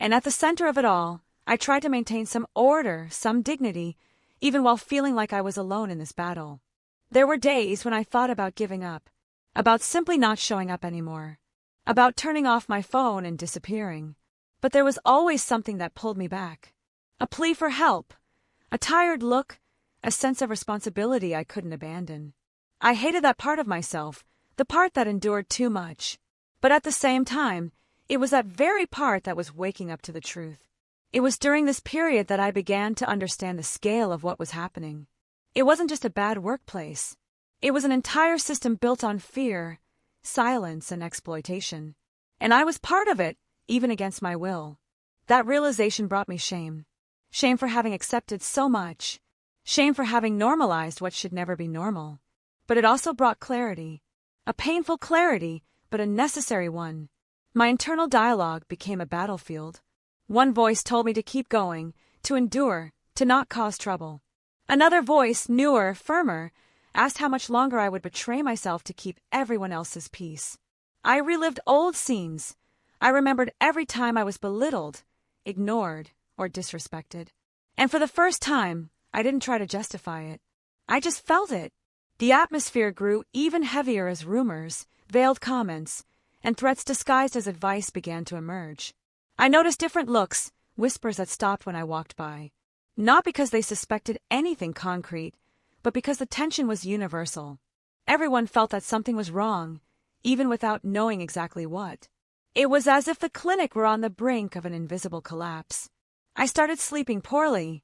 And at the center of it all, I tried to maintain some order, some dignity, even while feeling like I was alone in this battle. There were days when I thought about giving up, about simply not showing up anymore, about turning off my phone and disappearing. But there was always something that pulled me back. A plea for help, a tired look, a sense of responsibility I couldn't abandon. I hated that part of myself, the part that endured too much. But at the same time, it was that very part that was waking up to the truth. It was during this period that I began to understand the scale of what was happening. It wasn't just a bad workplace. It was an entire system built on fear, silence, and exploitation. And I was part of it, even against my will. That realization brought me shame. Shame for having accepted so much. Shame for having normalized what should never be normal. But it also brought clarity. A painful clarity, but a necessary one. My internal dialogue became a battlefield. One voice told me to keep going, to endure, to not cause trouble. Another voice, newer, firmer, asked how much longer I would betray myself to keep everyone else's peace. I relived old scenes. I remembered every time I was belittled, ignored, or disrespected. And for the first time, I didn't try to justify it. I just felt it. The atmosphere grew even heavier as rumors, veiled comments, and threats disguised as advice began to emerge. I noticed different looks, whispers that stopped when I walked by. Not because they suspected anything concrete, but because the tension was universal. Everyone felt that something was wrong, even without knowing exactly what. It was as if the clinic were on the brink of an invisible collapse. I started sleeping poorly,